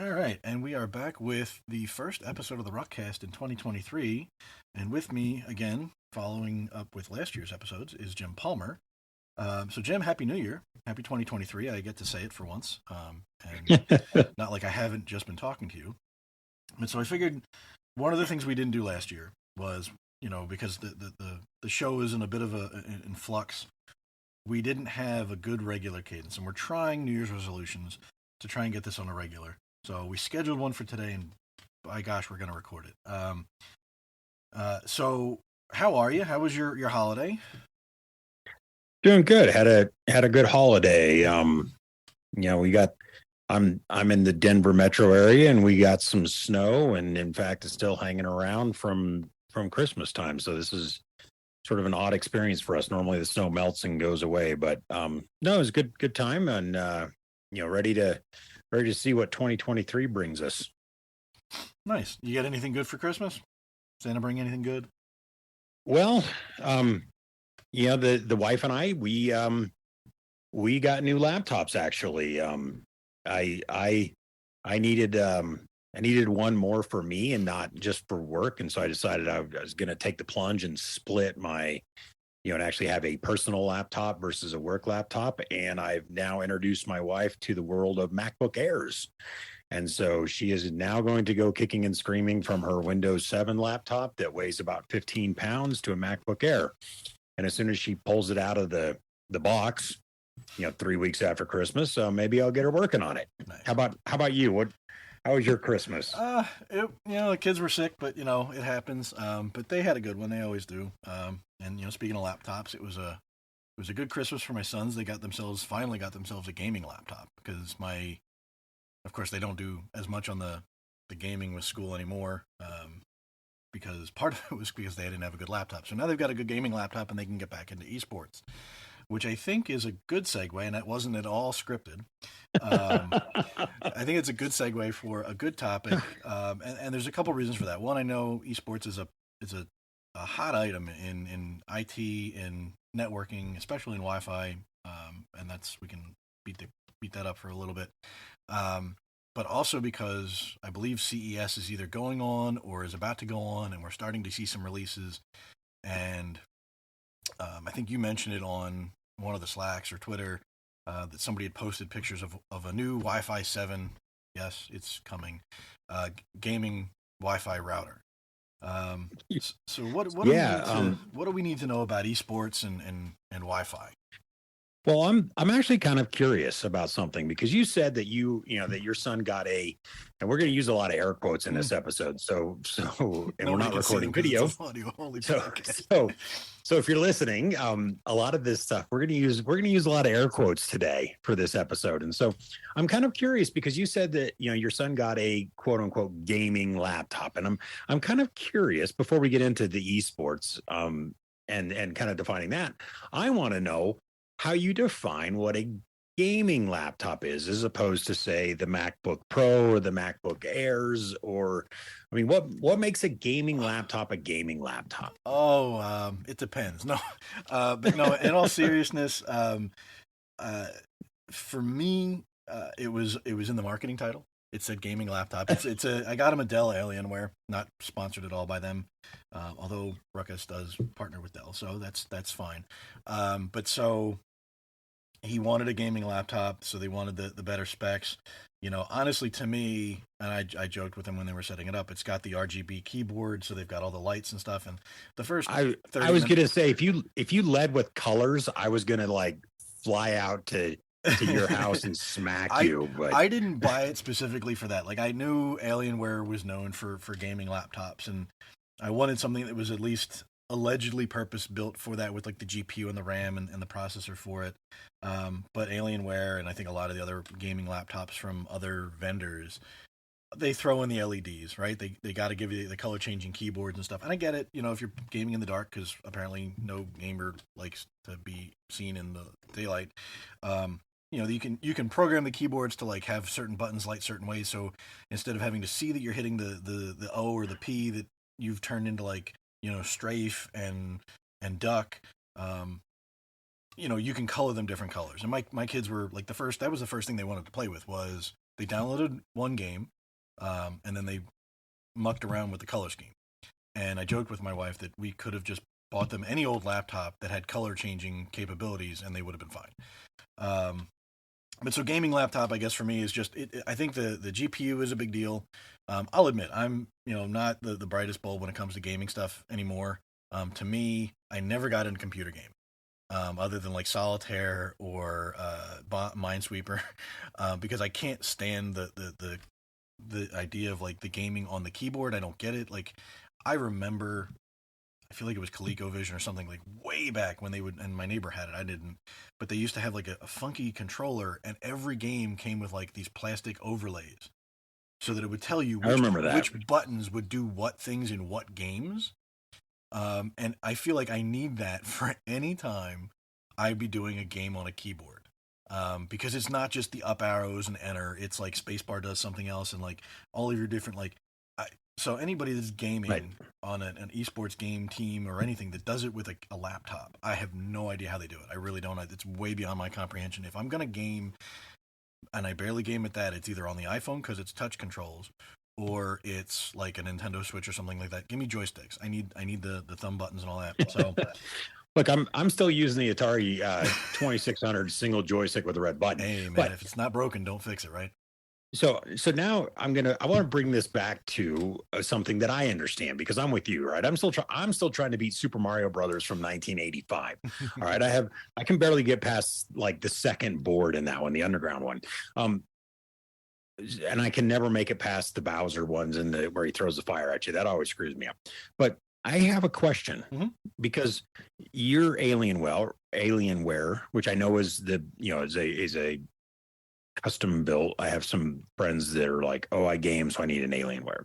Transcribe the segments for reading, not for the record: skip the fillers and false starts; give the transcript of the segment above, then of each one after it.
All right, and we are back with the first episode of the RUCKCast in 2023. And with me, again, following up with last year's episodes, is Jim Palmer. So, Jim, Happy New Year. Happy 2023. I get to say it for once. And not like I haven't just been talking to you. And so I figured one of the things we didn't do last year was, because the show is in a bit of in flux, we didn't have a good regular cadence. And we're trying New Year's resolutions to try and get this on a regular. So we scheduled one for today, and by gosh, we're going to record it. So how are you? How was your holiday? Doing good. Had a good holiday. We got. I'm in the Denver metro area, and we got some snow, and in fact, it's still hanging around from Christmas time. So this is sort of an odd experience for us. Normally, the snow melts and goes away, but no, it was a good time, and ready to see what 2023 brings us. Nice. You got anything good for Christmas? Santa bring anything good? Well, the wife and I we got new laptops actually. I needed one more for me and not just for work, and so I decided I was going to take the plunge and split my and actually have a personal laptop versus a work laptop. And I've now introduced my wife to the world of MacBook Airs. And so she is now going to go kicking and screaming from her Windows 7 laptop that weighs about 15 pounds to a MacBook Air. And as soon as she pulls it out of the box, 3 weeks after Christmas, maybe I'll get her working on it. Nice. How about you? How was your Christmas? The kids were sick, but it happens. But they had a good one. They always do. And speaking of laptops, it was a good Christmas for my sons. They finally got themselves a gaming laptop because of course they don't do as much on the gaming with school anymore. Because part of it was because they didn't have a good laptop. So now they've got a good gaming laptop and they can get back into eSports, which I think is a good segue, and that wasn't at all scripted. I think it's a good segue for a good topic, and there's a couple reasons for that. One, I know esports is a hot item in IT, in networking, especially in Wi-Fi, and we can beat that up for a little bit. But also because I believe CES is either going on or is about to go on, and we're starting to see some releases. And I think you mentioned it on one of the Slacks or Twitter that somebody had posted pictures of a new Wi-Fi 7. Yes, it's coming. Gaming Wi-Fi router. So what do we need to know about esports and Wi-Fi? Well, I'm actually kind of curious about something because you said that that your son got and we're going to use a lot of air quotes in this episode. So, and we're not recording video. So if you're listening, a lot of this stuff we're going to use a lot of air quotes today for this episode. And so I'm kind of curious because you said that your son got a quote unquote gaming laptop, and I'm kind of curious before we get into the esports and kind of defining that. I want to know how you define what a gaming laptop is as opposed to, say, the MacBook Pro or the MacBook Airs, or, I mean, what makes a gaming laptop a gaming laptop? Oh, it depends. No, but no, in all seriousness, for me, it was in the marketing title. It said gaming laptop. I got him a Dell Alienware, not sponsored at all by them, although Ruckus does partner with Dell, so that's fine. But so he wanted a gaming laptop, so they wanted the better specs. Honestly, to me, and I joked with them when they were setting it up, it's got the RGB keyboard, so they've got all the lights and stuff. And the first, I was gonna say, if you led with colors, I was gonna like fly out to your house and smack you. But I didn't buy it specifically for that. Like, I knew Alienware was known for gaming laptops, and I wanted something that was at least allegedly purpose built for that, with like the GPU and the RAM and the processor for it. But Alienware, and I think a lot of the other gaming laptops from other vendors, they throw in the LEDs, right? They got to give you the color changing keyboards and stuff. And I get it, if you're gaming in the dark, because apparently no gamer likes to be seen in the daylight. You can program the keyboards to like have certain buttons light certain ways. So instead of having to see that you're hitting the O or the P, that you've turned into like strafe and duck. You can color them different colors. And my kids were like that was the first thing they wanted to play with was They downloaded one game, and then they mucked around with the color scheme. And I joked with my wife that we could have just bought them any old laptop that had color changing capabilities, and they would have been fine. But so gaming laptop, I guess for me is just I think the GPU is a big deal. I'll admit I'm not the brightest bulb when it comes to gaming stuff anymore. To me, I never got into computer game. Other than like Solitaire or Minesweeper, because I can't stand the idea of like the gaming on the keyboard. I don't get it. Like I remember, I feel like it was ColecoVision or something like way back when they would, and my neighbor had it. I didn't, but they used to have like a funky controller, and every game came with like these plastic overlays, so that it would tell you which buttons would do what things in what games. And I feel like I need that for any time I'd be doing a game on a keyboard. Because it's not just the up arrows and enter, it's like spacebar does something else, and like all of your different so anybody that's gaming on an esports game team or anything that does it with a laptop, I have no idea how they do it. I really don't. It's way beyond my comprehension. If I'm going to game, and I barely game at that, it's either on the iPhone because it's touch controls, or it's like a Nintendo Switch or something like that. Give me joysticks. I need the thumb buttons and all that. So look, I'm still using the Atari 2600 single joystick with a red button. Hey man, if it's not broken, don't fix it, right? So now I want to bring this back to something that I understand, because I'm with you, right? I'm still trying to beat Super Mario Brothers from 1985. All right, I can barely get past like the second board in that one, the underground one. And I can never make it past the Bowser ones where he throws the fire at you. That always screws me up. But I have a question, because your Alienware, which I know is is a custom built. I have some friends that are like, oh, I game, so I need an Alienware.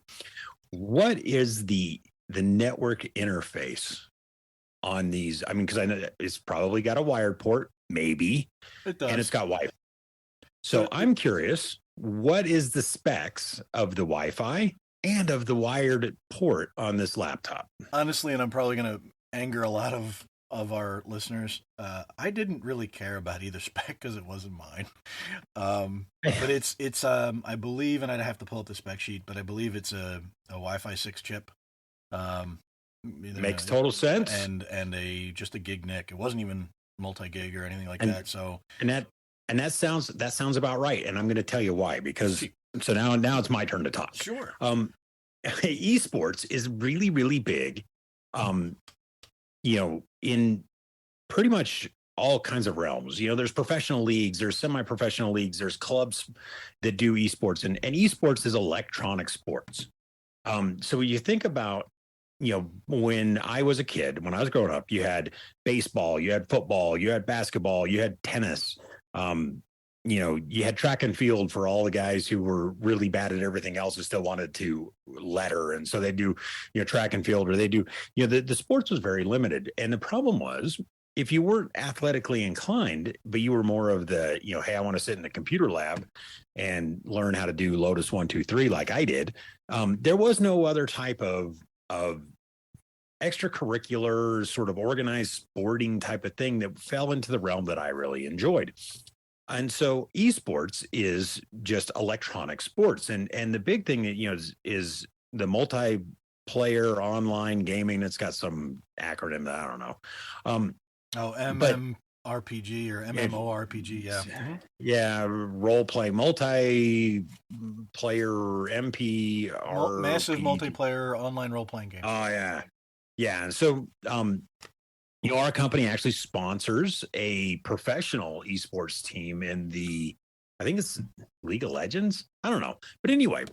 What is the network interface on these? I mean, because I know it's probably got a wired port, maybe, it does, and it's got Wi-Fi. So I'm curious, what is the specs of the Wi-Fi and of the wired port on this laptop? Honestly, and I'm probably going to anger a lot of our listeners, I didn't really care about either spec because it wasn't mine. But it's I believe, and I'd have to pull up the spec sheet, but I believe it's a Wi-Fi 6 chip. Makes total sense. And just a gig NIC. It wasn't even multi-gig or anything like that. So that sounds about right. And I'm going to tell you why, because so now it's my turn to talk. Sure. Esports is really, really big. In pretty much all kinds of realms. There's professional leagues, there's semi-professional leagues, there's clubs that do esports, and esports is electronic sports. So you think about, when I was a kid, when I was growing up, you had baseball, you had football, you had basketball, you had tennis. You had track and field for all the guys who were really bad at everything else and still wanted to letter. And so they do, track and field, or they do, the sports was very limited. And the problem was, if you weren't athletically inclined, but you were more of the, hey, I want to sit in the computer lab and learn how to do Lotus 1, 2, 3 like I did. There was no other type of extracurricular sort of organized sporting type of thing that fell into the realm that I really enjoyed. And so esports is just electronic sports. And the big thing that, is the multiplayer online gaming. It's got some acronym that I don't know. MMORPG or MMORPG. Yeah. Yeah. Role play, multiplayer MPR. Massive multiplayer online role playing game. Oh, yeah. Yeah. And so, our company actually sponsors a professional esports team in I think it's League of Legends. I don't know. But anyway,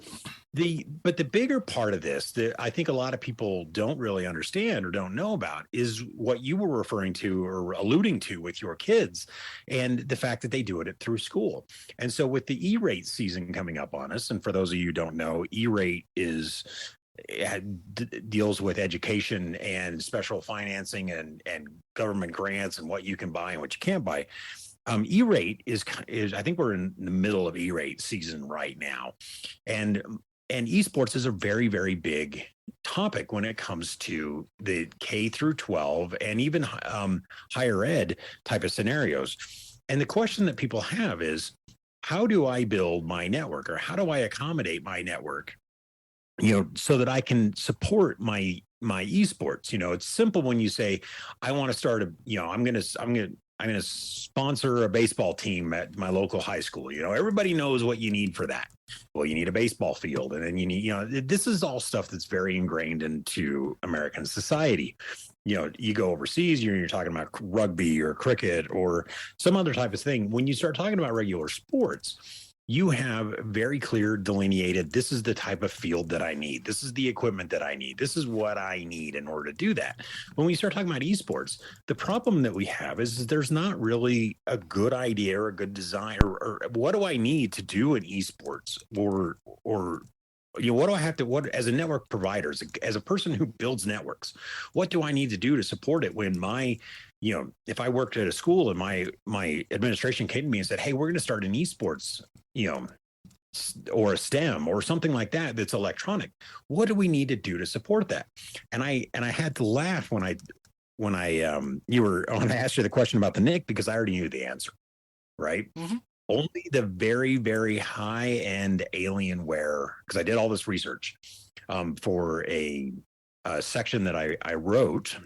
the bigger part of this that I think a lot of people don't really understand or don't know about is what you were referring to or alluding to with your kids, and the fact that they do it through school. And so with the E-rate season coming up on us, and for those of you who don't know, E-rate deals with education and special financing and government grants and what you can buy and what you can't buy. E-rate is I think we're in the middle of E-rate season right now, and esports is a very, very big topic when it comes to the K through 12 and even higher ed type of scenarios. And the question that people have is, how do I build my network, or how do I accommodate my network, so that I can support my esports? It's simple when you say, I want to start I'm going to sponsor a baseball team at my local high school. Everybody knows what you need for that. Well, you need a baseball field, and then you need, this is all stuff that's very ingrained into American society. You go overseas, you're talking about rugby or cricket or some other type of thing. When you start talking about regular sports, you have very clear delineated, this is the type of field that I need. This is the equipment that I need. This is what I need in order to do that. When we start talking about esports, the problem that we have is there's not really a good idea or a good design, or what do I need to do in esports, or what do I have to, what as a network provider, as a person who builds networks, what do I need to do to support it when if I worked at a school and my administration came to me and said, hey, we're going to start an esports, or a STEM or something like that that's electronic, what do we need to do to support that? And I had to laugh when I asked you the question about the NIC, because I already knew the answer, right? Mm-hmm. Only the very, very high end Alienware, because I did all this research for a section that I wrote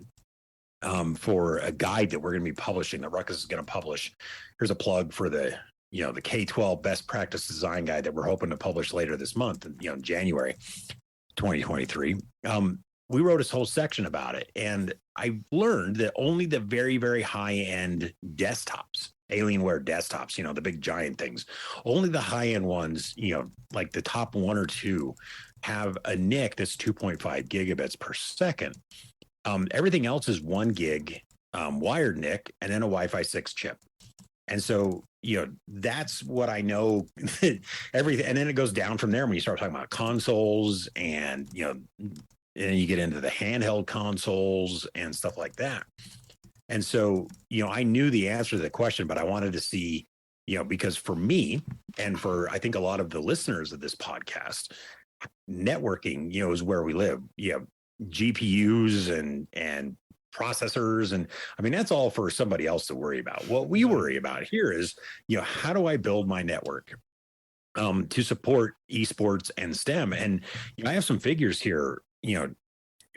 for a guide that we're going to be publishing, that Ruckus is going to publish. Here's a plug for the K-12 best practice design guide that we're hoping to publish later this month, January 2023. We wrote this whole section about it, and I learned that only the very, very high end desktops, Alienware desktops, the big giant things, only the high end ones, like the top one or two, have a NIC that's 2.5 gigabits per second. Everything else is 1 gig wired NIC, and then a Wi-Fi 6 chip. And so, that's what I know. Everything, and then it goes down from there when you start talking about consoles, and and you get into the handheld consoles and stuff like that. And so, I knew the answer to the question, but I wanted to see, because for me, and for I think a lot of the listeners of this podcast, networking, is where we live. GPUs and processors, and I mean, that's all for somebody else to worry about. What we worry about here is, how do I build my network to support esports and STEM? And I have some figures here,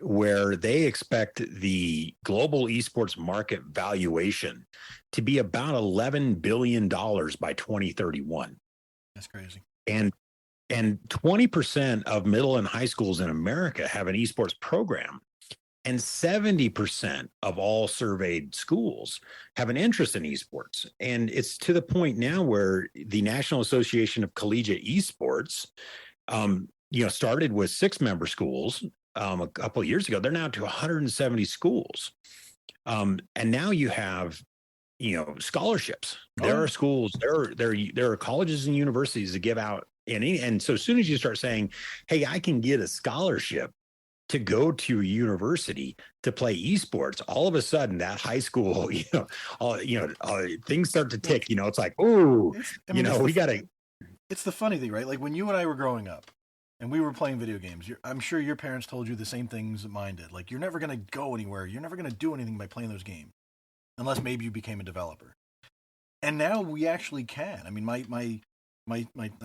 where they expect the global esports market valuation to be about $11 billion by 2031. That's crazy. And 20% of middle and high schools in America have an esports program. And 70% of all surveyed schools have an interest in esports. And it's to the point now where the National Association of Collegiate Esports, started with 6 member schools a couple of years ago. They're now to 170 schools. And now you have, scholarships. There are schools, there are colleges and universities that give out. And so as soon as you start saying, hey, I can get a scholarship to go to a university to play esports, all of a sudden that high school, things start to tick. It's like, oh, we got to. It's the funny thing, right? Like when you and I were growing up and we were playing video games, I'm sure your parents told you the same things that mine did. Like, you're never going to go anywhere. You're never going to do anything by playing those games, unless maybe you became a developer. And now we actually can. I mean, I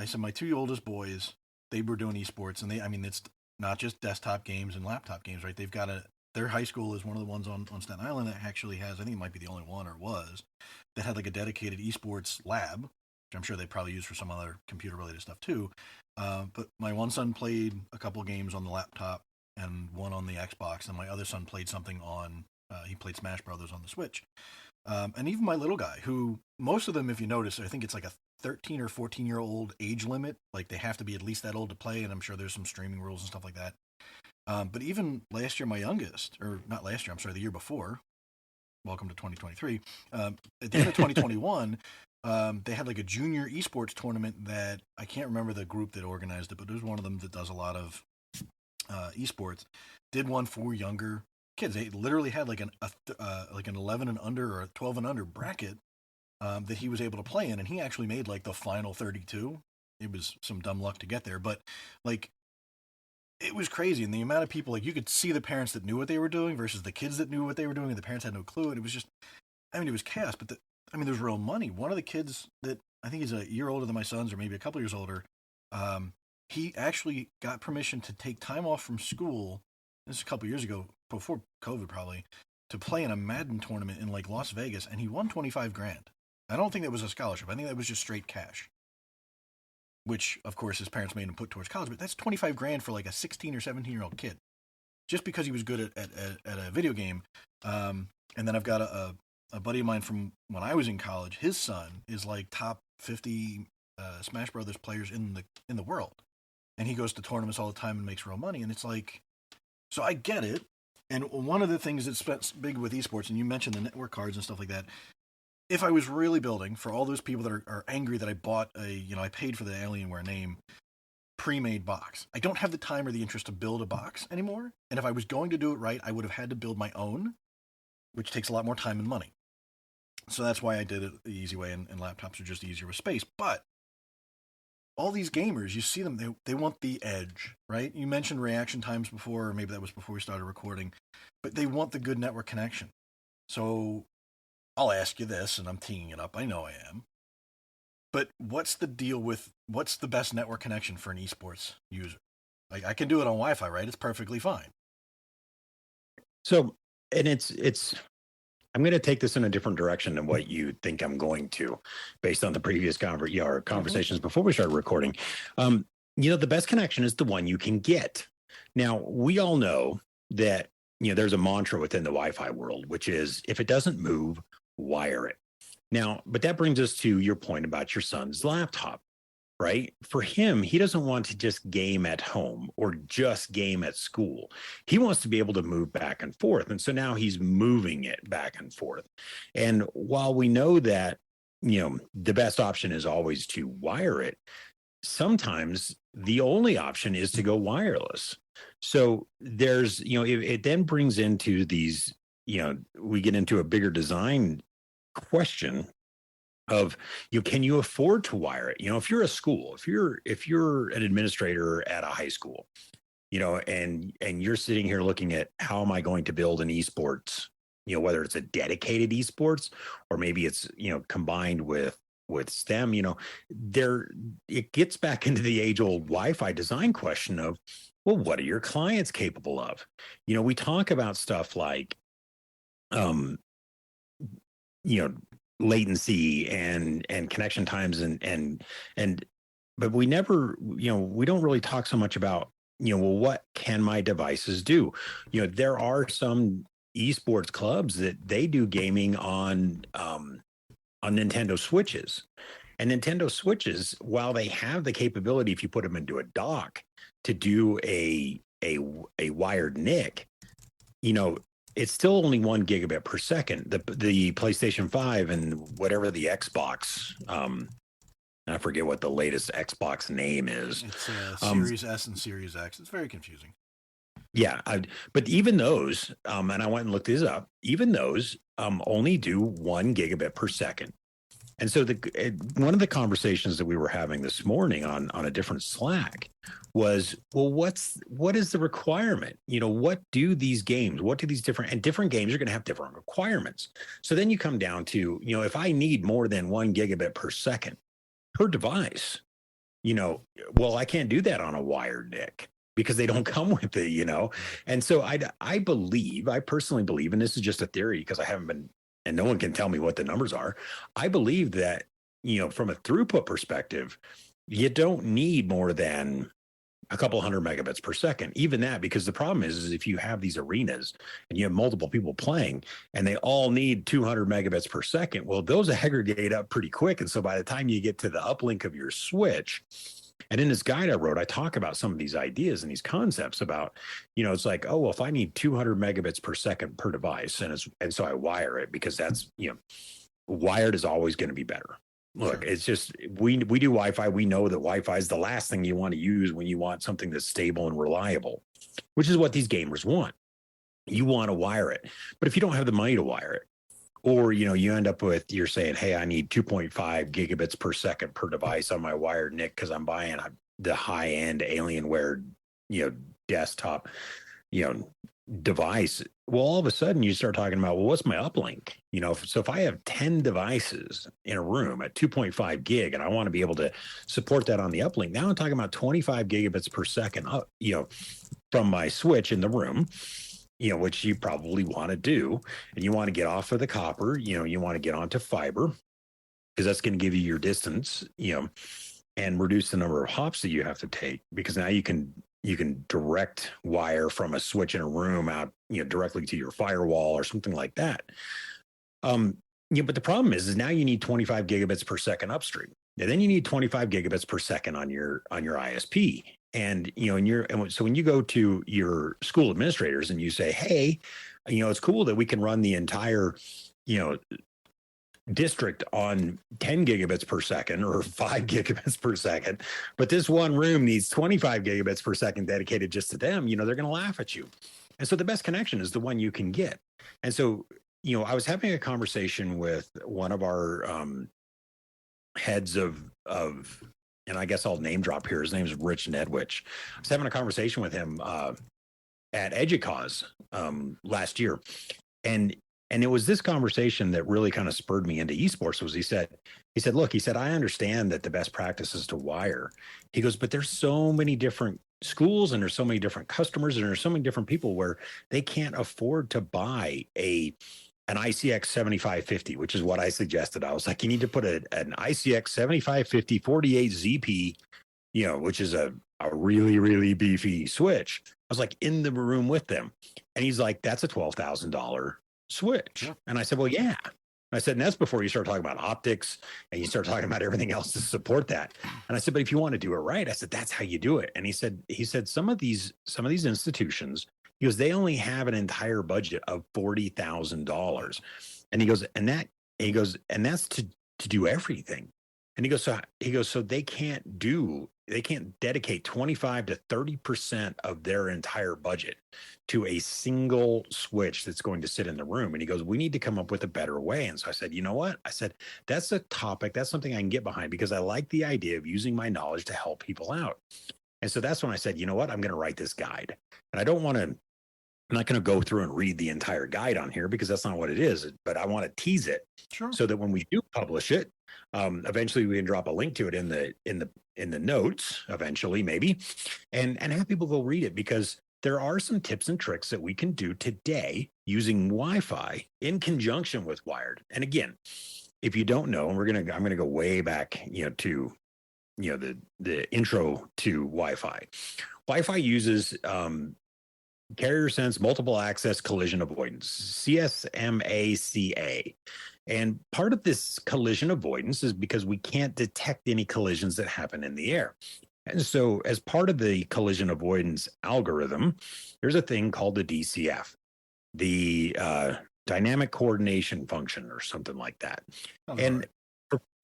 said my 2 oldest boys, they were doing esports, and it's not just desktop games and laptop games, right? They've got their high school is one of the ones on Staten Island that actually has, I think it might be the only one, or was, that had like a dedicated esports lab, which I'm sure they probably use for some other computer related stuff too. But my one son played a couple games on the laptop and one on the Xbox, and my other son played something on, he played Smash Brothers on the Switch. And even my little guy, who most of them, if you notice, I think it's like a 13 or 14-year-old age limit. Like, they have to be at least that old to play, and I'm sure there's some streaming rules and stuff like that. But even last year, my youngest, or not last year, I'm sorry, the year before, welcome to 2023, at the end of 2021, they had like a junior esports tournament that, I can't remember the group that organized it, but there's one of them that does a lot of esports, did one for younger kids. They literally had like an 11 and under or a 12 and under bracket that he was able to play in, and he actually made like the final 32. It was some dumb luck to get there, but like, it was crazy. And the amount of people, like, you could see the parents that knew what they were doing versus the kids that knew what they were doing, and the parents had no clue. And it was just, it was chaos, but there was real money. One of the kids that I think he's a year older than my sons, or maybe a couple years older. He actually got permission to take time off from school. This is a couple years ago, before COVID probably, to play in a Madden tournament in like Las Vegas, and he won 25 grand. I don't think that was a scholarship. I think that was just straight cash, which of course his parents made him put towards college. But that's 25 grand for like a 16 or 17-year-old kid, just because he was good at a video game. And then I've got a buddy of mine from when I was in college. His son is like top 50 Smash Brothers players in the world, and he goes to tournaments all the time and makes real money. And it's like, so I get it. And one of the things that's big with esports, and you mentioned the network cards and stuff like that. If I was really building for all those people that are angry that I bought I paid for the Alienware name pre-made box. I don't have the time or the interest to build a box anymore. And if I was going to do it right, I would have had to build my own, which takes a lot more time and money. So that's why I did it the easy way, and laptops are just easier with space. But all these gamers, you see them, they want the edge, right? You mentioned reaction times before, or maybe that was before we started recording, but they want the good network connection. So I'll ask you this, and I'm teeing it up. I know I am. But what's the deal with, what's the best network connection for an esports user? Like, I can do it on Wi-Fi, right? It's perfectly fine. So, and it's I'm going to take this in a different direction than what you think I'm going to, based on the previous conversations before we started recording. The best connection is the one you can get. Now, we all know that, there's a mantra within the Wi-Fi world, which is if it doesn't move, wire it. Now, but that brings us to your point about your son's laptop, right? For him, he doesn't want to just game at home or just game at school. He wants to be able to move back and forth. And so now he's moving it back and forth. And while we know that, the best option is always to wire it, sometimes the only option is to go wireless. So there's, it then brings into these, we get into a bigger design question of, can you afford to wire it? If you're a school, if you're an administrator at a high school, and you're sitting here looking at how am I going to build an esports, whether it's a dedicated esports or maybe it's, combined with STEM, it gets back into the age old Wi-Fi design question of, well, what are your clients capable of? We talk about stuff like, latency and connection times but we never, we don't really talk so much about, what can my devices do? There are some esports clubs that they do gaming on Nintendo Switches. And Nintendo Switches, while they have the capability, if you put them into a dock, to do a wired NIC, it's still only 1 gigabit per second. The PlayStation 5 and whatever the Xbox, I forget what the latest Xbox name is. It's Series S and Series X. It's very confusing. Yeah, but even those, and I went and looked these up, even those only do 1 gigabit per second. And so one of the conversations that we were having this morning on a different Slack was, well, what is the requirement? What do these games, different games are going to have different requirements. So then you come down to, if I need more than 1 gigabit per second per device, well, I can't do that on a wired NIC because they don't come with it, And so I personally believe, and this is just a theory because I haven't been, and no one can tell me what the numbers are. I believe that, from a throughput perspective, you don't need more than a couple hundred megabits per second, even that, because the problem is if you have these arenas and you have multiple people playing and they all need 200 megabits per second, well, those aggregate up pretty quick. And so by the time you get to the uplink of your switch, and in this guide I wrote, I talk about some of these ideas and these concepts about, it's like, oh, well, if I need 200 megabits per second per device, and so I wire it because that's, wired is always going to be better. Look, It's just, we do Wi-Fi. We know that Wi-Fi is the last thing you want to use when you want something that's stable and reliable, which is what these gamers want. You want to wire it. But if you don't have the money to wire it, or, you end up with, you're saying, hey, I need 2.5 gigabits per second per device on my wired NIC because I'm buying the high-end Alienware, desktop, device. well, all of a sudden you start talking about, well, what's my uplink? So if I have 10 devices in a room at 2.5 gig and I want to be able to support that on the uplink, now I'm talking about 25 gigabits per second, from my switch in the room, which you probably want to do. And you want to get off of the copper, you want to get onto fiber because that's going to give you your distance, and reduce the number of hops that you have to take, because now you can direct wire from a switch in a room out, directly to your firewall or something like that. But the problem is now you need 25 gigabits per second upstream, and then you need 25 gigabits per second on your ISP. And so when you go to your school administrators and you say, hey, it's cool that we can run the entire, district on 10 gigabits per second or 5 gigabits per second, but this one room needs 25 gigabits per second dedicated just to them, they're going to laugh at you. And so the best connection is the one you can get. And so, I was having a conversation with one of our heads of, and I guess I'll name drop here. His name is Rich Nedwich. I was having a conversation with him at EDUCAUSE last year. And it was this conversation that really kind of spurred me into esports. Was he said, look, I understand that the best practice is to wire. He goes, but there's so many different schools and there's so many different customers and there's so many different people where they can't afford to buy an ICX 7550, which is what I suggested. I was like, you need to put an ICX 7550 48 ZP, which is a really, really beefy switch. I was like in the room with them. And he's like, that's a $12,000 switch. Yeah. And I said, well, yeah. I said, and that's before you start talking about optics and you start talking about everything else to support that. And I said, but if you want to do it right, I said, that's how you do it. And he said, some of these institutions, he goes, they only have an entire budget of $40,000. And he goes, and that's to do everything. And he goes, so they can't dedicate 25 to 30% of their entire budget to a single switch that's going to sit in the room. And he goes, we need to come up with a better way. And so I said, you know what? I said, that's a topic. That's something I can get behind because I like the idea of using my knowledge to help people out. And so that's when I said, you know what? I'm going to write this guide. And I'm not going to go through and read the entire guide on here because that's not what it is, but I want to tease it. Sure. So that when we do publish it, eventually we can drop a link to it in the notes eventually, maybe, and have people go read it, because there are some tips and tricks that we can do today using Wi-Fi in conjunction with wired. And again, if you don't know, I'm going to go way back, to, the intro to Wi-Fi. Wi-Fi uses, carrier sense multiple access collision avoidance, CSMACA. And part of this collision avoidance is because we can't detect any collisions that happen in the air. And so as part of the collision avoidance algorithm, there's a thing called the DCF, the dynamic coordination function or something like that. And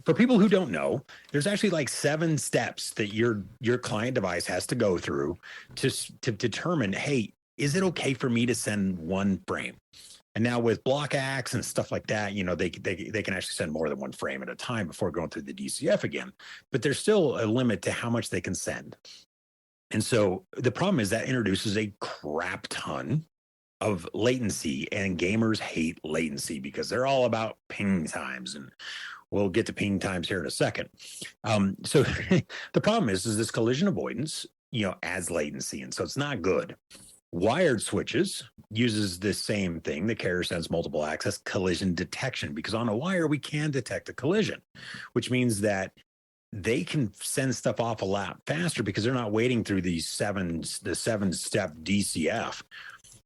for people who don't know, there's actually like 7 steps that your client device has to go through to determine, hey, is it okay for me to send one frame? And now with block acts and stuff like that, they can actually send more than one frame at a time before going through the DCF again. But there's still a limit to how much they can send. And so the problem is that introduces a crap ton of latency, and gamers hate latency because they're all about ping times, and we'll get to ping times here in a second. So the problem is this collision avoidance, adds latency, and so it's not good. Wired switches uses the same thing, the carrier sense multiple access collision detection, because on a wire we can detect a collision, which means that they can send stuff off a lot faster because they're not waiting through the 7-step DCF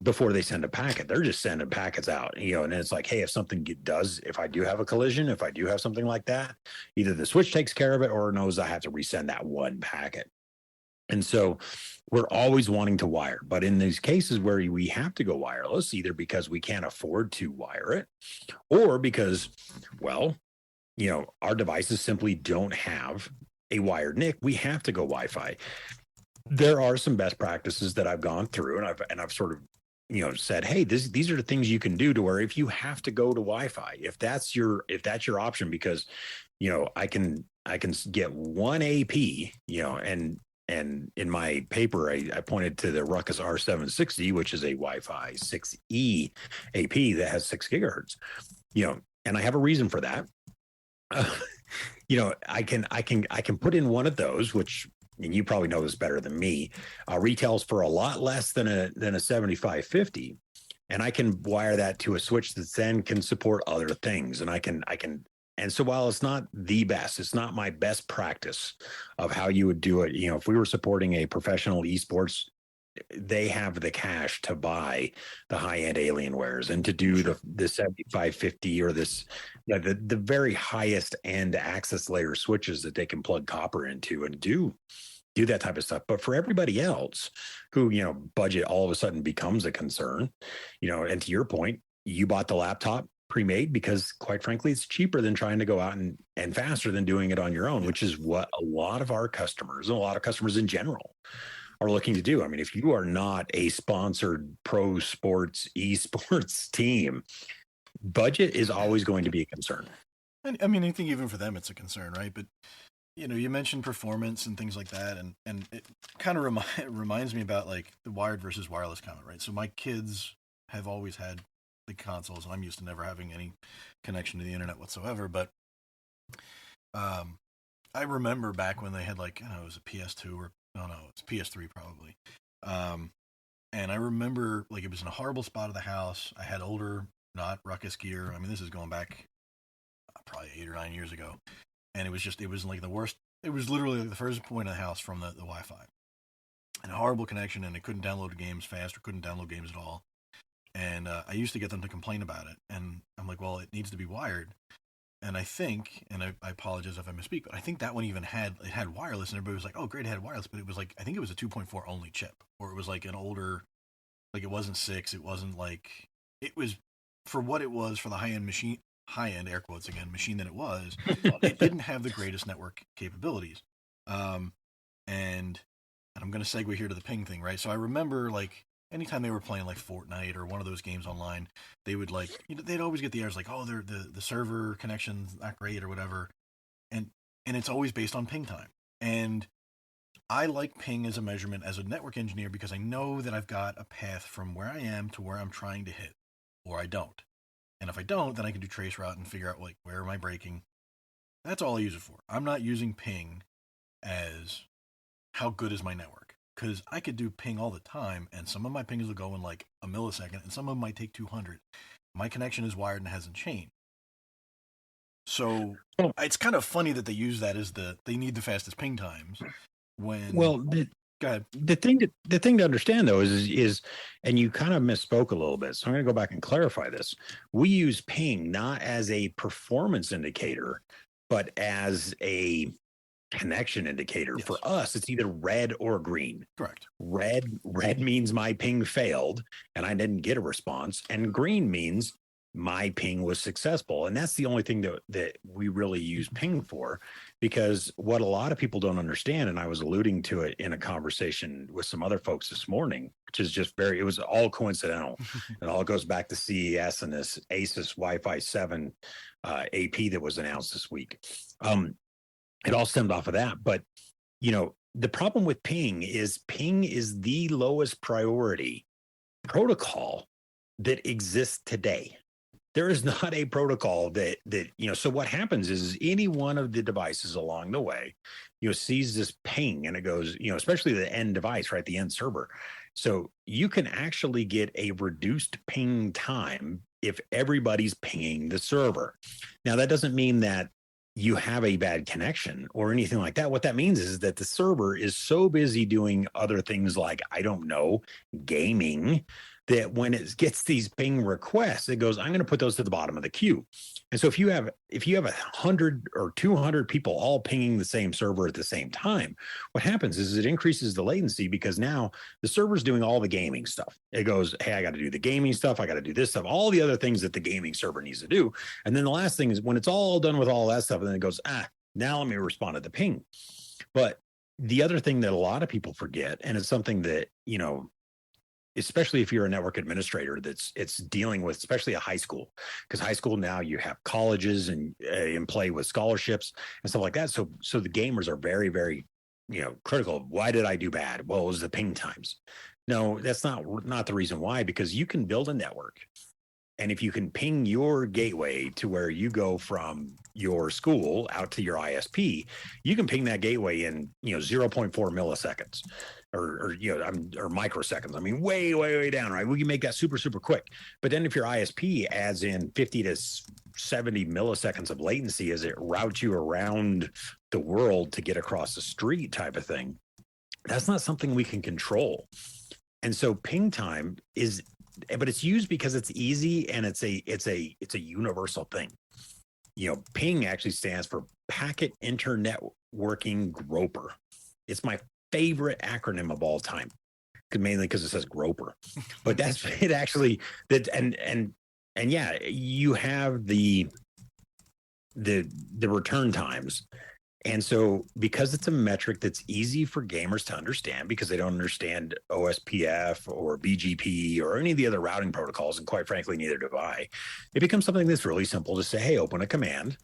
before they send a packet. They're just sending packets out, and it's like, hey, if I do have a collision, if I do have something like that, either the switch takes care of it or knows I have to resend that one packet. And so we're always wanting to wire. But in these cases where we have to go wireless, either because we can't afford to wire it or because, our devices simply don't have a wired NIC, we have to go Wi-Fi. There are some best practices that I've gone through, and I've sort of said, hey, these are the things you can do to where if you have to go to Wi-Fi, if that's your option, because I can get one AP, and And in my paper, I pointed to the Ruckus R760, which is a Wi-Fi 6E AP that has 6 gigahertz. And I have a reason for that. I can put in one of those, which, and you probably know this better than me, retails for a lot less than a 7550, and I can wire that to a switch that then can support other things, and I can. And so while it's not the best, it's not my best practice of how you would do it. If we were supporting a professional esports, they have the cash to buy the high-end Alienwares and to do the 7550 or the very highest end access layer switches that they can plug copper into and do that type of stuff. But for everybody else who, budget all of a sudden becomes a concern, and to your point, you bought the laptop pre-made because, quite frankly, it's cheaper than trying to go out and faster than doing it on your own, which is what a lot of our customers and a lot of customers in general are looking to do. I mean, if you are not a sponsored pro sports esports team, budget is always going to be a concern. I mean, I think even for them, it's a concern, right? But you mentioned performance and things like that, and it kind of reminds me about like the wired versus wireless comment, right? So my kids have always had the consoles, and I'm used to never having any connection to the internet whatsoever. But I remember back when they had like, it was a PS2 or no, it's PS3 probably. And I remember like it was in a horrible spot of the house. I had older, not Ruckus gear. I mean, this is going back probably 8 or 9 years ago. And it was like the worst. It was literally like the first point of the house from the Wi-Fi. And a horrible connection, and I couldn't download games fast or couldn't download games at all. And I used to get them to complain about it. And I'm like, well, it needs to be wired. And I think, and I apologize if I misspeak, but I think that one even had wireless, and everybody was like, oh, great, it had wireless. But it was like, I think it was a 2.4 only chip, or it was like an older, like it wasn't 6. It wasn't like, it was for what it was for the high-end air quotes again, machine that it was, it didn't have the greatest network capabilities. And I'm going to segue here to the ping thing, right? So I remember like anytime they were playing like Fortnite or one of those games online, they would like, they'd always get the errors like, oh, the server connection's not great or whatever. And it's always based on ping time. And I like ping as a measurement as a network engineer because I know that I've got a path from where I am to where I'm trying to hit, or I don't. And if I don't, then I can do trace route and figure out like, where am I breaking? That's all I use it for. I'm not using ping as how good is my network, because I could do ping all the time, and some of my pings will go in like a millisecond, and some of them might take 200. My connection is wired and hasn't changed. So it's kind of funny that they use that as they need the fastest ping times. When go ahead. The thing to understand though is, and you kind of misspoke a little bit, so I'm going to go back and clarify this. We use ping not as a performance indicator, but as a connection indicator. Yes. For us, it's either red or green. Correct. Red means my ping failed and I didn't get a response, and green means my ping was successful. And that's the only thing that we really use ping for, because what a lot of people don't understand, and I was alluding to it in a conversation with some other folks this morning, which is just it was all coincidental. It all goes back to CES and this Asus Wi-Fi 7 AP that was announced this week. It all stemmed off of that. But, the problem with ping is the lowest priority protocol that exists today. There is not a protocol that so what happens is any one of the devices along the way, sees this ping, and it goes, especially the end device, right? The end server. So you can actually get a reduced ping time if everybody's pinging the server. Now, that doesn't mean that you have a bad connection or anything like that. What that means is that the server is so busy doing other things like, I don't know, gaming, that when it gets these ping requests, it goes, I'm going to put those to the bottom of the queue. And so if you have 100 or 200 people all pinging the same server at the same time, what happens is it increases the latency, because now the server's doing all the gaming stuff. It goes, hey, I got to do the gaming stuff. I got to do this stuff, all the other things that the gaming server needs to do. And then the last thing is when it's all done with all that stuff, and then it goes, now let me respond to the ping. But the other thing that a lot of people forget, and it's something that, especially if you're a network administrator it's dealing with, especially a high school, because high school now you have colleges and in play with scholarships and stuff like that. So the gamers are very, very critical. Why did I do bad? Well, it was the ping times. No, that's not the reason why, because you can build a network. And if you can ping your gateway to where you go from your school out to your ISP, you can ping that gateway in 0.4 milliseconds or microseconds. I mean, way, way, way down, right? We can make that super, super quick. But then if your ISP adds in 50 to 70 milliseconds of latency as it routes you around the world to get across the street type of thing, that's not something we can control. And so ping time but it's used because it's easy and it's a universal thing. Ping actually stands for Packet Internet Working Groper. It's my favorite acronym of all time, mainly because it says groper. But that's it actually. That and yeah, you have the return times. And so because it's a metric that's easy for gamers to understand because they don't understand OSPF or BGP or any of the other routing protocols, and quite frankly, neither do I, it becomes something that's really simple to say, hey, open a command,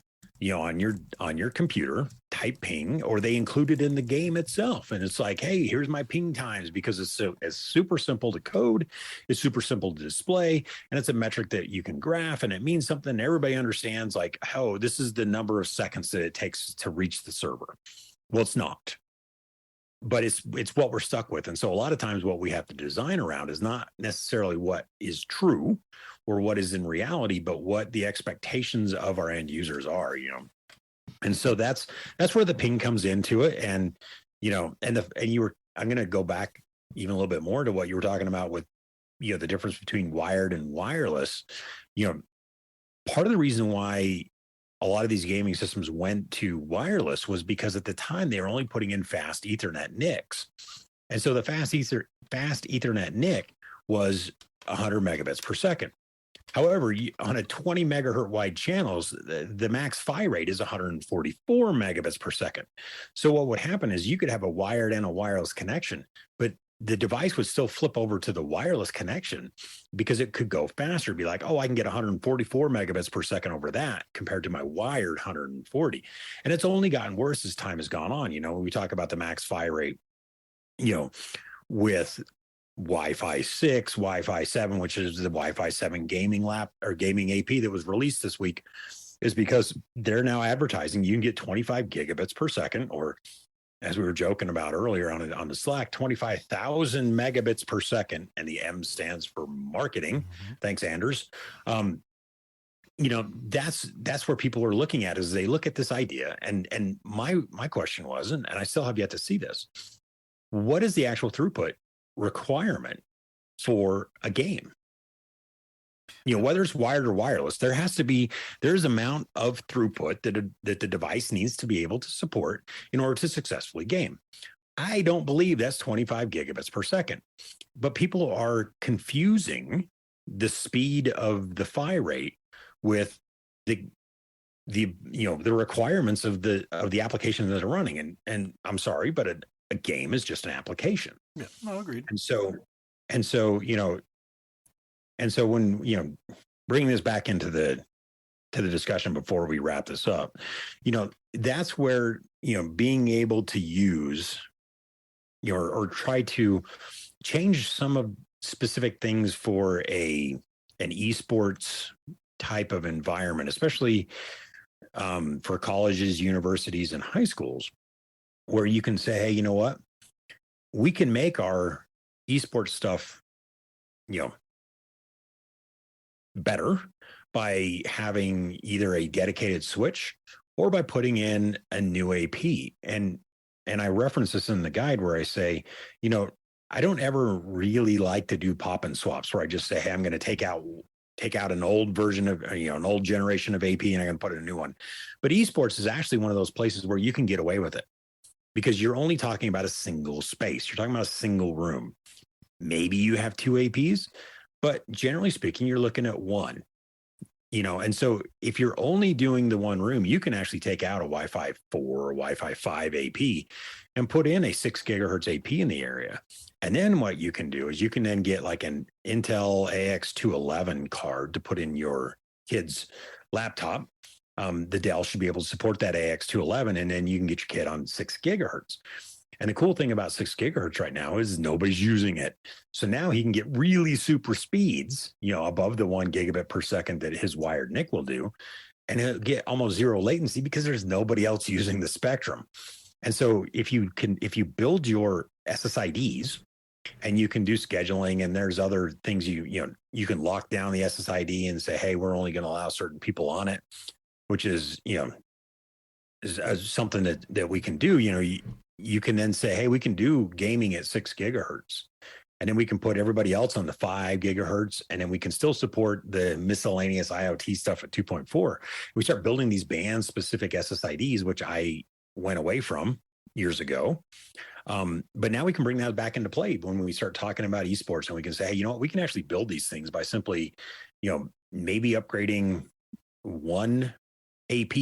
on your computer, type ping, or they include it in the game itself. And it's like, hey, here's my ping times, because it's super simple to code, it's super simple to display, and it's a metric that you can graph, and it means something. Everybody understands, like, oh, this is the number of seconds that it takes to reach the server. Well, it's not. But it's what we're stuck with. And so a lot of times what we have to design around is not necessarily what is true or what is in reality, but what the expectations of our end users are, And so that's where the ping comes into it. And, I'm going to go back even a little bit more to what you were talking about with, the difference between wired and wireless. Part of the reason why a lot of these gaming systems went to wireless was because at the time they were only putting in fast Ethernet NICs. And so the fast Ethernet NIC was 100 megabits per second. However, on a 20 megahertz wide channels, the max PHY rate is 144 megabits per second. So what would happen is you could have a wired and a wireless connection, but the device would still flip over to the wireless connection because it could go faster. Be like, oh, I can get 144 megabits per second over that compared to my wired 140. And it's only gotten worse as time has gone on. When we talk about the max PHY rate, with Wi-Fi 6, Wi-Fi 7, which is the Wi-Fi 7 gaming AP that was released this week, is because they're now advertising you can get 25 gigabits per second, or as we were joking about earlier on the Slack, 25,000 megabits per second, and the M stands for marketing. Mm-hmm. Thanks, Anders. That's where people are looking at, is they look at this idea. And my question was, and I still have yet to see this, what is the actual throughput requirement for a game? Whether it's wired or wireless, there's amount of throughput that the device needs to be able to support in order to successfully game. I don't believe that's 25 gigabits per second, but people are confusing the speed of the PHY rate with the requirements of the application that are running. And I'm sorry, but a game is just an application. Yeah, no, agreed. And so when, bringing this back into the discussion before we wrap this up, that's where, being able to use or try to change some of specific things for an eSports type of environment, especially for colleges, universities, and high schools, where you can say, hey, you know what? We can make our eSports stuff, better by having either a dedicated switch or by putting in a new AP. And I reference this in the guide where I say, I don't ever really like to do pop and swaps where I just say, hey, I'm going to take out an old version of, an old generation of AP, and I'm going to put in a new one. But eSports is actually one of those places where you can get away with it because you're only talking about a single space. You're talking about a single room. Maybe you have two APs, but generally speaking, you're looking at one. And so if you're only doing the one room, you can actually take out a Wi-Fi 4 or Wi-Fi 5 AP and put in a 6 gigahertz AP in the area. And then what you can do is you can then get like an Intel AX211 card to put in your kid's laptop. The Dell should be able to support that AX211, and then you can get your kid on 6 gigahertz. And the cool thing about 6 gigahertz right now is nobody's using it. So now he can get really super speeds, above the 1 gigabit per second that his wired NIC will do. And he'll get almost zero latency because there's nobody else using the spectrum. And so if you build your SSIDs and you can do scheduling, and there's other things you can lock down the SSID and say, hey, we're only going to allow certain people on it, which is something that we can do. You can then say, hey, we can do gaming at 6 gigahertz, and then we can put everybody else on the 5 gigahertz, and then we can still support the miscellaneous IoT stuff at 2.4. We start building these band specific SSIDs, which I went away from years ago. But now we can bring that back into play when we start talking about esports, and we can say, hey, you know what, we can actually build these things by simply, maybe upgrading one AP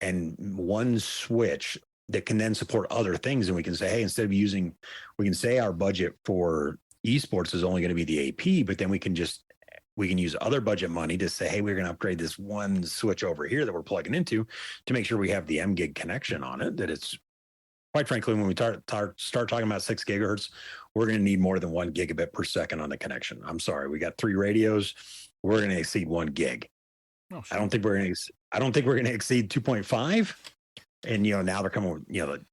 and one switch that can then support other things. And we can say, hey, instead of we can say our budget for esports is only going to be the AP, but then we can use other budget money to say, hey, we're going to upgrade this one switch over here that we're plugging into to make sure we have the M-Gig connection on it. That it's, quite frankly, when we start talking about 6 gigahertz, we're going to need more than 1 gigabit per second on the connection. I'm sorry, we got 3 radios. We're going to exceed 1 gig. Oh, sure. I don't think we're going to exceed 2.5. And now they're coming with the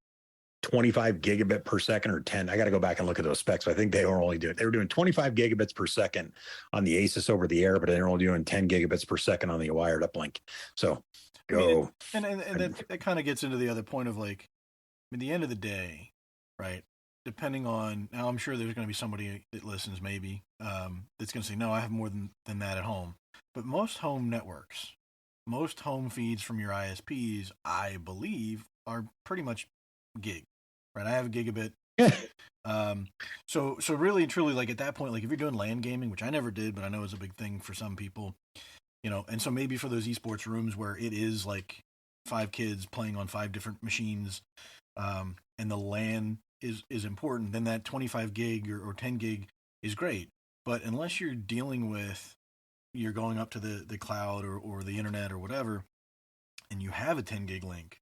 25 gigabit per second or 10. I got to go back and look at those specs. I think they were doing 25 gigabits per second on the Asus over the air, but they're only doing 10 gigabits per second on the wired uplink. So go. And that kind of gets into the other point of like, at the end of the day, right? Depending on, now I'm sure there's going to be somebody that listens maybe that's going to say, no, I have more than that at home. But most home networks, most home feeds from your ISPs, I believe, are pretty much gig, right? I have a gigabit. So really and truly, like at that point, like if you're doing LAN gaming, which I never did, but I know is a big thing for some people, and so maybe for those esports rooms where it is like 5 kids playing on 5 different machines, and the LAN is important, then that 25 gig or 10 gig is great. But unless you're dealing with, you're going up to the cloud or the internet or whatever, and you have a 10 gig link,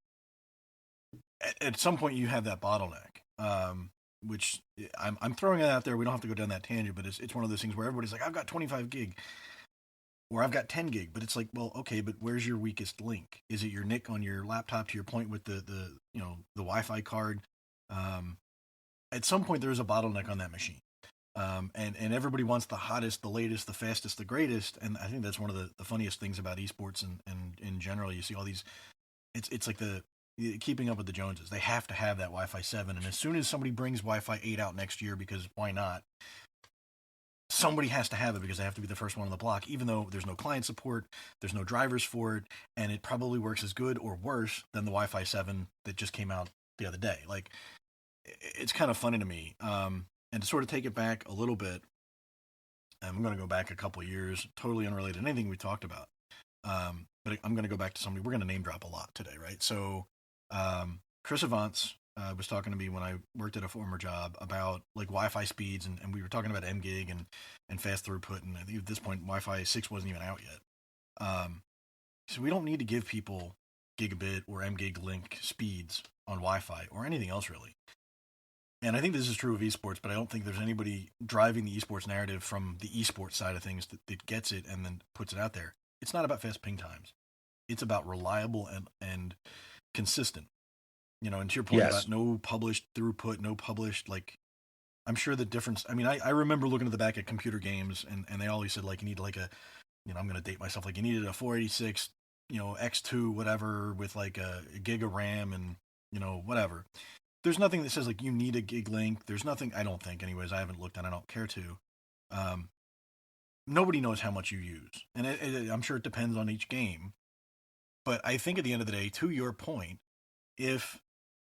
at some point you have that bottleneck, which I'm throwing it out there. We don't have to go down that tangent, but it's one of those things where everybody's like, I've got 25 gig or I've got 10 gig, but it's like, well, okay, but where's your weakest link? Is it your NIC on your laptop, to your point with the Wi-Fi card? At some point there is a bottleneck on that machine. And everybody wants the hottest, the latest, the fastest, the greatest. And I think that's one of the funniest things about esports and in general. You see all these, it's like the keeping up with the Joneses. They have to have that Wi-Fi 7. And as soon as somebody brings Wi-Fi 8 out next year, because why not? Somebody has to have it because they have to be the first one on the block, even though there's no client support, there's no drivers for it, and it probably works as good or worse than the Wi-Fi 7 that just came out the other day. Like, it's kind of funny to me. And to sort of take it back a little bit, I'm going to go back a couple of years, totally unrelated to anything we talked about. But I'm going to go back to somebody, we're going to name drop a lot today, right? So Chris Avance was talking to me when I worked at a former job about like Wi-Fi speeds, and we were talking about M-Gig and fast throughput, and I think at this point Wi-Fi 6 wasn't even out yet. So we don't need to give people gigabit or M-Gig link speeds on Wi-Fi or anything else really. And I think this is true of esports, but I don't think there's anybody driving the esports narrative from the esports side of things that gets it and then puts it out there. It's not about fast ping times. It's about reliable and consistent. And to your point about no published throughput, no published, like, I'm sure the difference, I mean, I remember looking at the back at computer games, and they always said, like, you need like a, I'm going to date myself, like you needed a 486, X2, whatever, with like a gig of RAM and, whatever. There's nothing that says like you need a gig link. There's nothing, I don't think anyways, I haven't looked and I don't care to. Nobody knows how much you use. And I'm sure it depends on each game. But I think at the end of the day, to your point, if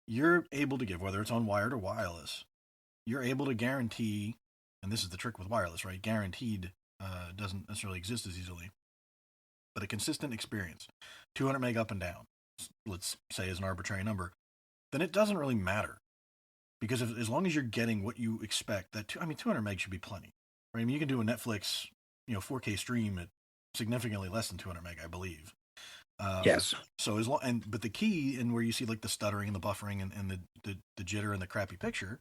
you're able to give, whether it's on wired or wireless, you're able to guarantee, and this is the trick with wireless, right? Guaranteed doesn't necessarily exist as easily. But a consistent experience, 200 meg up and down, let's say is an arbitrary number, then it doesn't really matter, because as long as you're getting what you expect, 200 meg should be plenty, right? I mean, you can do a Netflix, 4K stream at significantly less than 200 meg, I believe. Yes. So but the key, and where you see like the stuttering and the buffering and the jitter and the crappy picture,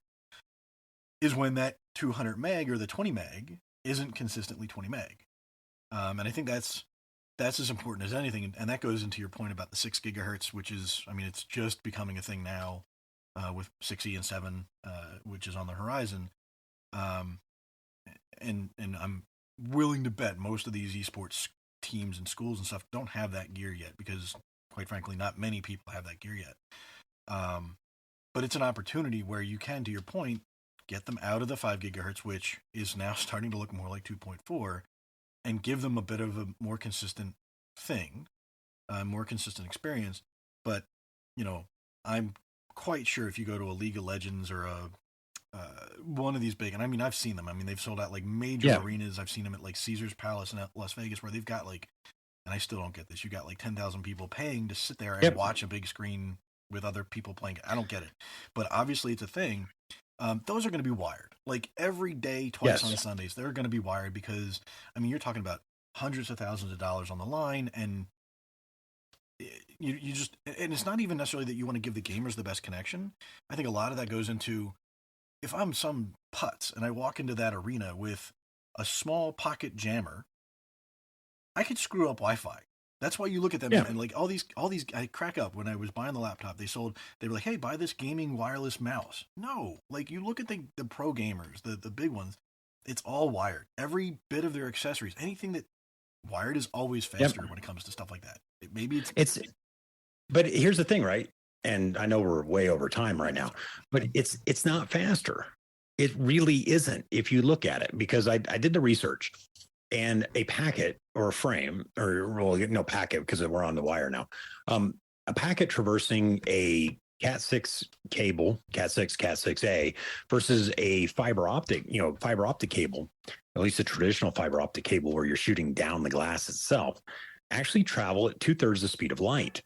is when that 200 meg or the 20 meg isn't consistently 20 meg. And I think that's as important as anything. And that goes into your point about the 6 gigahertz, which is, I mean, it's just becoming a thing now with 6E and 7, which is on the horizon. And I'm willing to bet most of these esports teams and schools and stuff don't have that gear yet, because quite frankly, not many people have that gear yet. But it's an opportunity where you can, to your point, get them out of the 5 gigahertz, which is now starting to look more like 2.4, and give them a bit of a more consistent thing, more consistent experience. But, I'm quite sure if you go to a League of Legends or one of these big, and I mean, I've seen them. I mean, they've sold out like major arenas. I've seen them at like Caesar's Palace in Las Vegas, where they've got like, and I still don't get this, you got like 10,000 people paying to sit there and watch a big screen with other people playing. I don't get it. But obviously it's a thing. Those are going to be wired. Like every day, twice on Sundays, they're going to be wired, because, I mean, you're talking about hundreds of thousands of dollars on the line, and you just, and it's not even necessarily that you want to give the gamers the best connection. I think a lot of that goes into, if I'm some putz and I walk into that arena with a small pocket jammer, I could screw up Wi-Fi. That's why you look at them and like all these. I crack up when I was buying the laptop. They were like, "Hey, buy this gaming wireless mouse." No, like you look at the pro gamers, the big ones. It's all wired. Every bit of their accessories, anything that wired, is always faster when it comes to stuff like that. Maybe it's. But here's the thing, right? And I know we're way over time right now, but it's not faster. It really isn't, if you look at it, because I did the research, and a packet or a frame, or well, no packet, because we're on the wire now. A packet traversing a Cat 6 cable, Cat 6, Cat 6A, versus a fiber optic cable, at least a traditional fiber optic cable where you're shooting down the glass itself, actually travel at 2/3 the speed of light.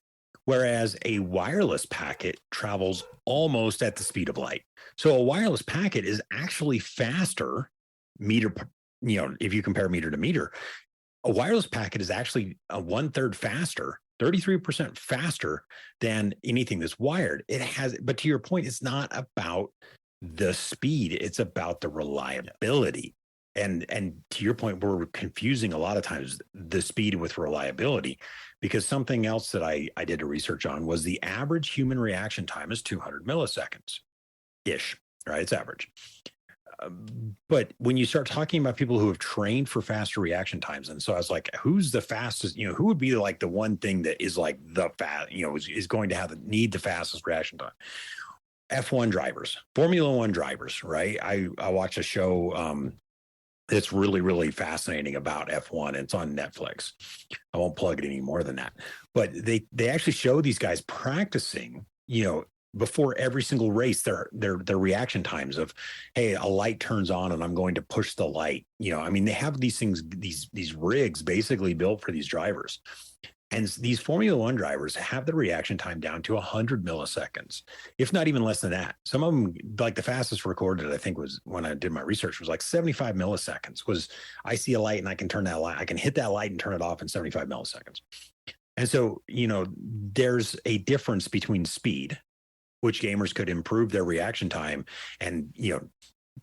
Whereas a wireless packet travels almost at the speed of light. So a wireless packet is actually faster meter, if you compare meter to meter. A wireless packet is actually a 1/3 faster, 33% faster than anything that's wired. But to your point, it's not about the speed, it's about the reliability. And to your point, we're confusing a lot of times the speed with reliability, because something else that I did a research on was the average human reaction time is 200 milliseconds ish, right? It's average. But when you start talking about people who have trained for faster reaction times, and so I was like, who's the fastest, who would be like the one thing that is like the fast, is going to need the fastest reaction time? F1 drivers, Formula One drivers, right? I watched a show, it's really, really fascinating about F1. It's on Netflix. I won't plug it any more than that. But they actually show these guys practicing, before every single race, their reaction times of, hey, a light turns on and I'm going to push the light. I mean, they have these things, these rigs basically built for these drivers. And these Formula One drivers have the reaction time down to 100 milliseconds, if not even less than that. Some of them, like the fastest recorded, I think, was when I did my research, was like 75 milliseconds. Was I see a light and I can turn that light, I can hit that light and turn it off in 75 milliseconds. And so, there's a difference between speed, which gamers could improve their reaction time and,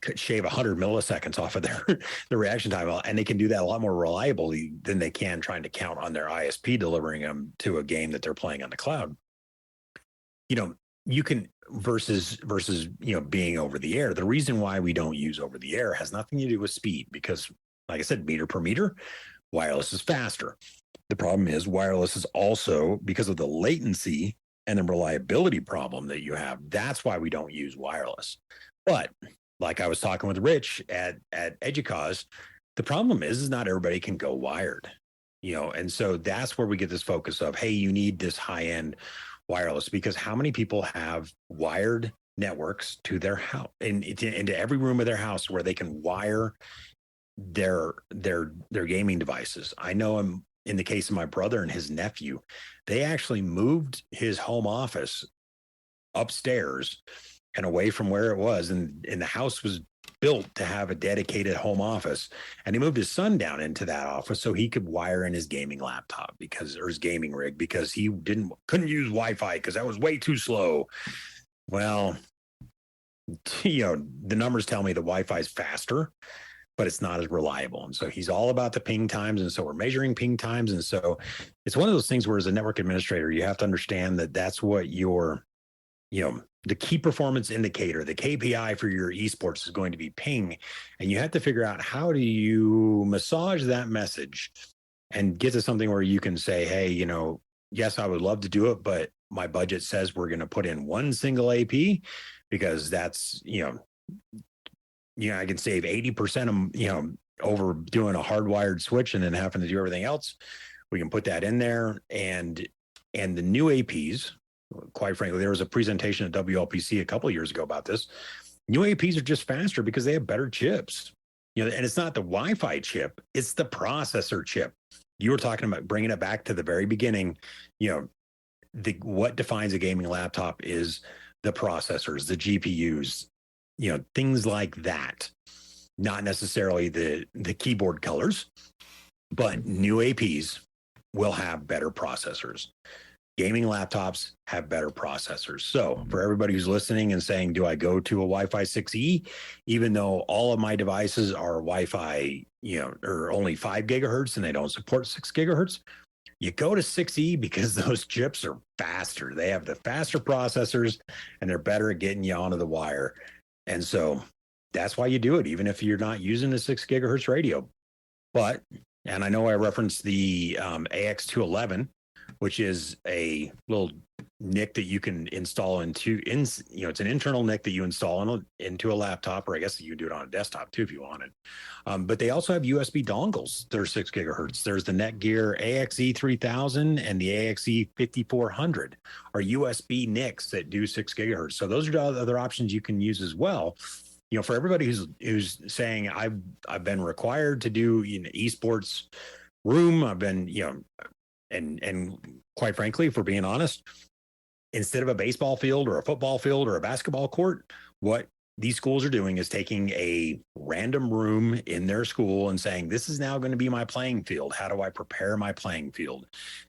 could shave 100 milliseconds off of their reaction time, and they can do that a lot more reliably than they can trying to count on their ISP delivering them to a game that they're playing on the cloud. You can versus being over the air. The reason why we don't use over the air has nothing to do with speed, because like I said, meter per meter, wireless is faster. The problem is wireless is also, because of the latency and the reliability problem that you have, that's why we don't use wireless. But like I was talking with Rich at EDUCAUSE, the problem is not everybody can go wired, and so that's where we get this focus of, hey, you need this high-end wireless, because how many people have wired networks to their house, into every room of their house, where they can wire their gaming devices? I know in the case of my brother and his nephew, they actually moved his home office upstairs and away from where it was, and the house was built to have a dedicated home office, and he moved his son down into that office so he could wire in his gaming laptop or his gaming rig, because he couldn't use Wi-Fi because that was way too slow. Well, the numbers tell me the Wi-Fi is faster, but it's not as reliable. And so he's all about the ping times. And so we're measuring ping times. And so it's one of those things where, as a network administrator, you have to understand that that's what the key performance indicator, the KPI for your esports is going to be ping. And you have to figure out, how do you massage that message and get to something where you can say, hey, yes, I would love to do it, but my budget says we're going to put in one single AP, because that's, I can save 80% of, over doing a hardwired switch and then having to do everything else. We can put that in there. And the new APs, quite frankly, there was a presentation at WLPC a couple of years ago about this. New APs are just faster because they have better chips. And it's not the Wi-Fi chip, it's the processor chip. You were talking about bringing it back to the very beginning. What defines a gaming laptop is the processors, the GPUs, things like that. Not necessarily the keyboard colors, but new APs will have better processors. Gaming laptops have better processors. So for everybody who's listening and saying, do I go to a Wi-Fi 6E, even though all of my devices are Wi-Fi, or only 5 gigahertz and they don't support 6 gigahertz, you go to 6E because those chips are faster. They have the faster processors and they're better at getting you onto the wire. And so that's why you do it, even if you're not using a 6 gigahertz radio. And I know I referenced the AX211, which is a little NIC that you can install it's an internal NIC that you install into a laptop, or I guess you can do it on a desktop too if you wanted. But they also have USB dongles that are 6 gigahertz. There's the Netgear AXE3000 and the AXE5400 are USB NICs that do 6 gigahertz. So those are the other options you can use as well. For everybody who's saying, I've been required to do esports room, I've been, and quite frankly, if we're being honest, instead of a baseball field or a football field or a basketball court, what these schools are doing is taking a random room in their school and saying, this is now going to be my playing field. How do I prepare my playing field?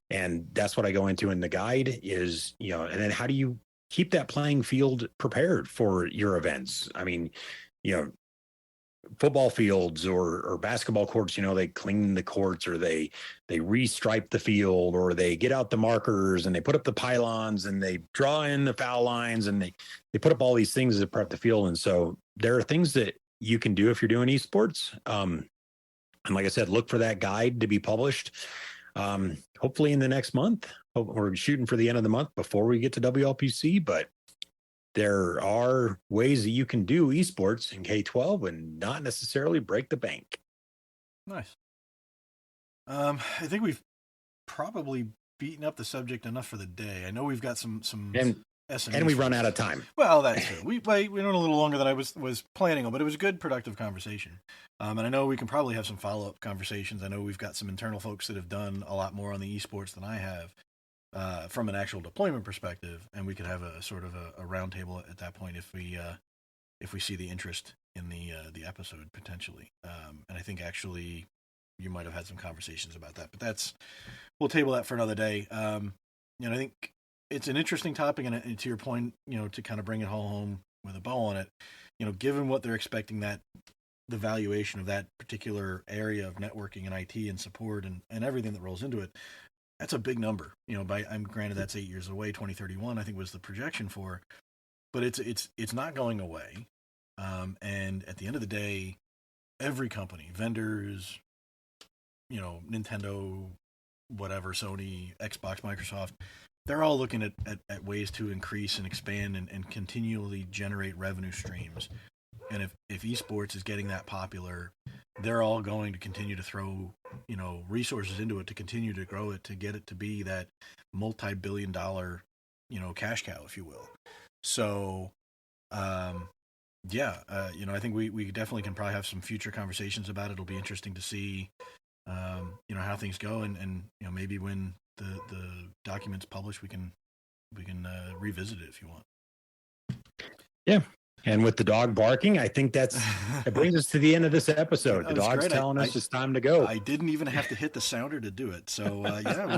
And that's what I go into in the guide is, and then how do you keep that playing field prepared for your events? I mean, football fields or basketball courts, they clean the courts, or they restripe the field, or they get out the markers and they put up the pylons and they draw in the foul lines, and they put up all these things to prep the field. And so there are things that you can do if you're doing esports. And like I said, look for that guide to be published. Hopefully in the next month. We're shooting for the end of the month before we get to WLPC, but there are ways that you can do esports in K-12 and not necessarily break the bank. Nice. I think we've probably beaten up the subject enough for the day. I know we've got some and we run out of time. Well, that's true. We went a little longer than I was planning on, but it was a good, productive conversation. And I know we can probably have some follow-up conversations. I know we've got some internal folks that have done a lot more on the esports than I have. From an actual deployment perspective, and we could have a sort of a roundtable at that point if we see the interest in the episode potentially. And I think actually you might have had some conversations about that, but we'll table that for another day. I think it's an interesting topic, and to your point, to kind of bring it home with a bow on it, given what they're expecting, that the valuation of that particular area of networking and IT and support and everything that rolls into it. That's a big number, I'm granted that's 8 years away. 2031, I think, was the projection for, but it's not going away. And at the end of the day, every company, vendors, Nintendo, whatever, Sony, Xbox, Microsoft, they're all looking at ways to increase and expand and continually generate revenue streams. And if esports is getting that popular, they're all going to continue to throw, resources into it to continue to grow it, to get it to be that multi-billion-dollar, cash cow, if you will. So, I think we definitely can probably have some future conversations about it. It'll be interesting to see, how things go, and maybe when the document's published, we can revisit it if you want. Yeah. And with the dog barking, I think that brings us to the end of this episode. The dog's great. telling us it's time to go. I didn't even have to hit the sounder to do it. So yeah,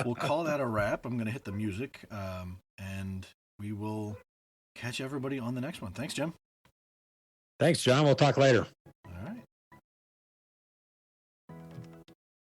we'll call that a wrap. I'm going to hit the music, and we will catch everybody on the next one. Thanks, Jim. Thanks, John. We'll talk later.